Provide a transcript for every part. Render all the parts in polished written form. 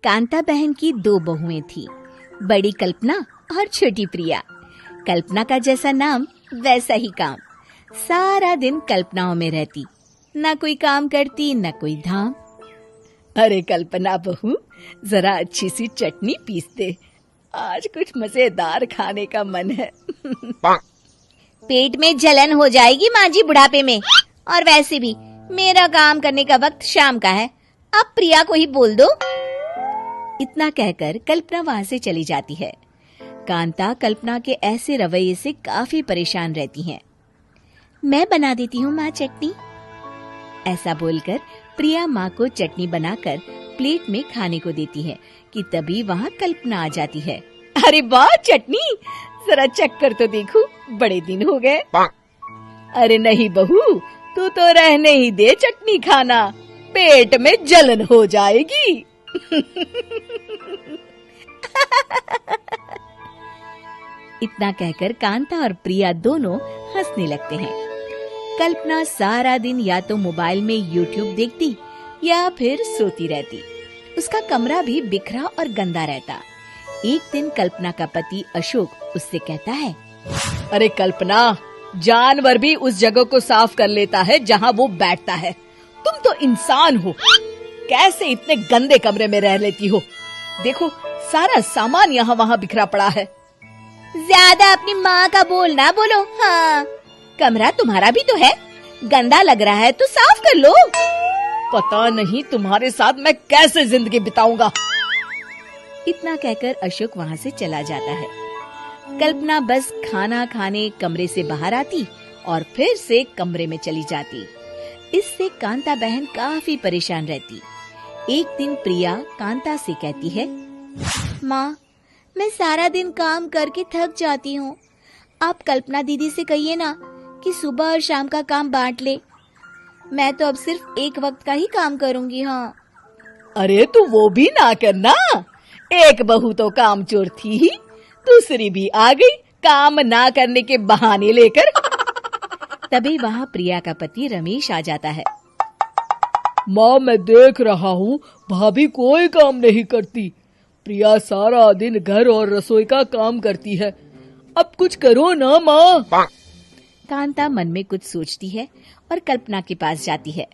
कांता बहन की दो बहुएं थी, बड़ी कल्पना और छोटी प्रिया। कल्पना का जैसा नाम वैसा ही काम। सारा दिन कल्पनाओं में रहती, न कोई काम करती न कोई धाम। अरे कल्पना बहू, जरा अच्छी सी चटनी पीस दे, आज कुछ मजेदार खाने का मन है। पेट में जलन हो जाएगी माँ जी बुढ़ापे में, और वैसे भी मेरा काम करने का वक्त शाम का है, अब प्रिया को ही बोल दो। इतना कहकर कल्पना वहां से चली जाती है। कांता कल्पना के ऐसे रवैये से काफी परेशान रहती हैं। मैं बना देती हूँ माँ चटनी, ऐसा बोलकर प्रिया माँ को चटनी बनाकर प्लेट में खाने को देती है कि तभी वहाँ कल्पना आ जाती है। अरे वाह चटनी, जरा चख कर तो देखूं, बड़े दिन हो गए। अरे नहीं बहू, तू तो रहने ही दे चटनी खाना, पेट में जलन हो जाएगी। इतना कहकर कांता और प्रिया दोनों हंसने लगते हैं। कल्पना सारा दिन या तो मोबाइल में यूट्यूब देखती या फिर सोती रहती। उसका कमरा भी बिखरा और गंदा रहता। एक दिन कल्पना का पति अशोक उससे कहता है, अरे कल्पना, जानवर भी उस जगह को साफ कर लेता है जहाँ वो बैठता है, तुम तो इंसान हो, कैसे इतने गंदे कमरे में रह लेती हो? देखो सारा सामान यहाँ वहाँ बिखरा पड़ा है। ज्यादा अपनी माँ का बोल ना बोलो। हाँ, कमरा तुम्हारा भी तो है, गंदा लग रहा है तो साफ कर लो। पता नहीं तुम्हारे साथ मैं कैसे जिंदगी बिताऊंगा। इतना कहकर अशोक वहाँ से चला जाता है। कल्पना बस खाना खाने कमरे से बाहर आती और फिर से कमरे में चली जाती। इससे कांता बहन काफी परेशान रहती। एक दिन प्रिया कांता से कहती है, माँ, मैं सारा दिन काम करके थक जाती हूँ, आप कल्पना दीदी से कहिए ना कि सुबह और शाम का काम बांट ले। मैं तो अब सिर्फ एक वक्त का ही काम करूँगी। हाँ। अरे तू वो भी ना करना, एक बहू तो काम चोर थी ही, दूसरी भी आ गई काम ना करने के बहाने लेकर। तभी वहाँ प्रिया का पति रमेश आ जाता है। माँ, मैं देख रहा हूँ भाभी कोई काम नहीं करती, प्रिया सारा दिन घर और रसोई का काम करती है, अब कुछ करो ना माँ। कांता मन में कुछ सोचती है और कल्पना के पास जाती है।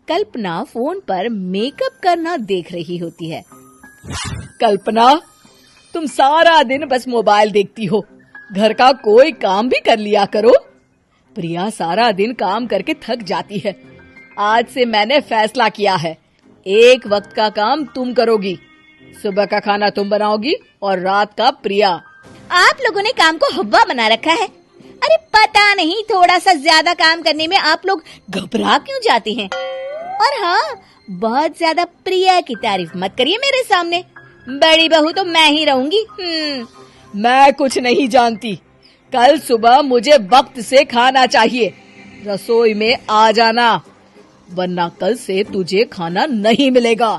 कल्पना फोन पर मेकअप करना देख रही होती है। कल्पना, तुम सारा दिन बस मोबाइल देखती हो, घर का कोई काम भी कर लिया करो। प्रिया सारा दिन काम करके थक जाती है। आज से मैंने फैसला किया है, एक वक्त का काम तुम करोगी, सुबह का खाना तुम बनाओगी और रात का प्रिया। आप लोगों ने काम को हव्वा बना रखा है। अरे पता नहीं थोड़ा सा ज्यादा काम करने में आप लोग घबरा क्यों जाते हैं। और हाँ, बहुत ज्यादा प्रिया की तारीफ मत करिए मेरे सामने, बड़ी बहू तो मैं ही रहूंगी। मैं कुछ नहीं जानती, कल सुबह मुझे वक्त से खाना चाहिए, रसोई में आ जाना, वरना कल से तुझे खाना नहीं मिलेगा।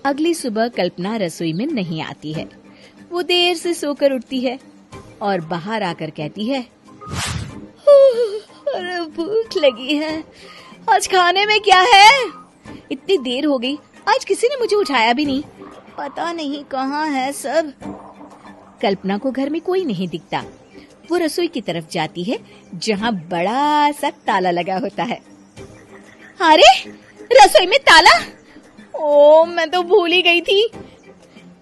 अगली सुबह कल्पना रसोई में नहीं आती है। वो देर से सोकर उठती है और बाहर आकर कहती है, अरे भूख लगी है, आज खाने में क्या है? इतनी देर हो गई, आज किसी ने मुझे उठाया भी नहीं, पता नहीं कहाँ है सब। कल्पना को घर में कोई नहीं दिखता। वो रसोई की तरफ जाती है जहाँ बड़ा सा ताला लगा होता है। अरे रसोई में ताला? ओ, मैं तो भूल ही गई थी।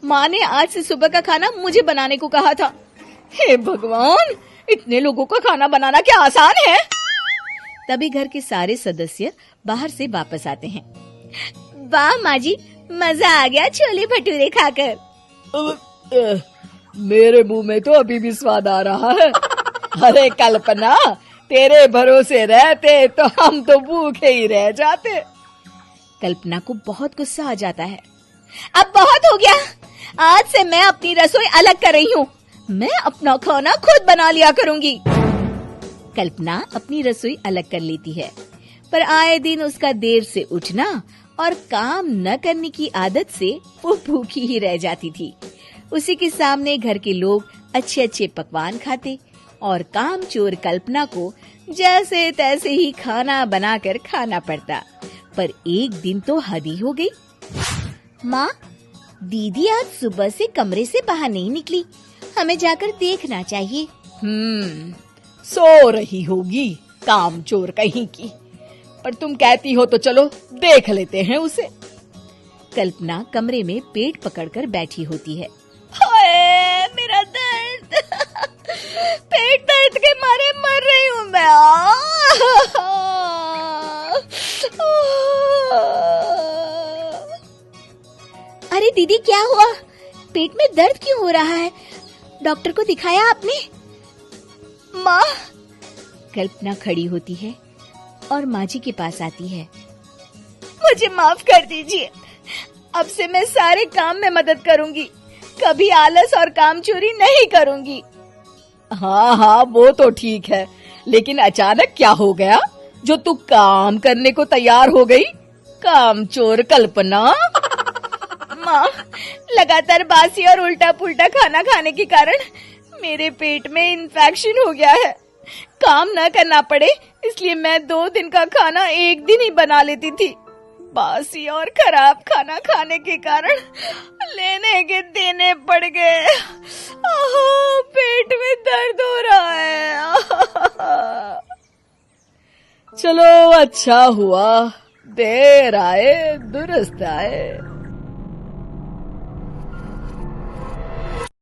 माँ ने आज से सुबह का खाना मुझे बनाने को कहा था। हे भगवान, इतने लोगों का खाना बनाना क्या आसान है? तभी घर के सारे सदस्य बाहर से वापस आते हैं। वाह माँ जी, मजा आ गया छोले भटूरे खाकर। मेरे मुंह में तो अभी भी स्वाद आ रहा है। अरे कल्पना, तेरे भरोसे रहते तो हम तो भूखे ही रह जाते। कल्पना को बहुत गुस्सा आ जाता है। अब बहुत हो गया, आज से मैं अपनी रसोई अलग कर रही हूँ, मैं अपना खाना खुद बना लिया करूँगी। कल्पना अपनी रसोई अलग कर लेती है, पर आए दिन उसका देर से उठना और काम न करने की आदत से वो भूखी ही रह जाती थी। उसी के सामने घर के लोग अच्छे अच्छे पकवान खाते और कामचोर कल्पना को जैसे तैसे ही खाना बनाकर खाना पड़ता। पर एक दिन तो हद ही हो गई। माँ, दीदी आज सुबह से कमरे से बाहर नहीं निकली, हमें जाकर देखना चाहिए। सो रही होगी कामचोर कहीं की, पर तुम कहती हो तो चलो देख लेते हैं उसे। कल्पना कमरे में पेट पकड़कर बैठी होती है। हाय मेरा दर्द, पेट दर्द के मारे मर रही हूँ मैं। अरे दीदी क्या हुआ, पेट में दर्द क्यों हो रहा है? डॉक्टर को दिखाया आपने? माँ। कल्पना खड़ी होती है और माँ जी के पास आती है। मुझे माफ कर दीजिए, अब से मैं सारे काम में मदद करूंगी, कभी आलस और काम चोरी नहीं करूंगी। हाँ वो तो ठीक है, लेकिन अचानक क्या हो गया जो तू काम करने को तैयार हो गई? कामचोर कल्पना। माँ, लगातार बासी और उल्टा पुल्टा खाना खाने के कारण मेरे पेट में इन्फेक्शन हो गया है। काम न करना पड़े इसलिए मैं 2 दिन का खाना एक दिन ही बना लेती थी। बासी और खराब खाना खाने के कारण लेने के देने पड़ गए। पेट में दर्द हो रहा है। चलो अच्छा हुआ, देर आए दुरुस्त आए।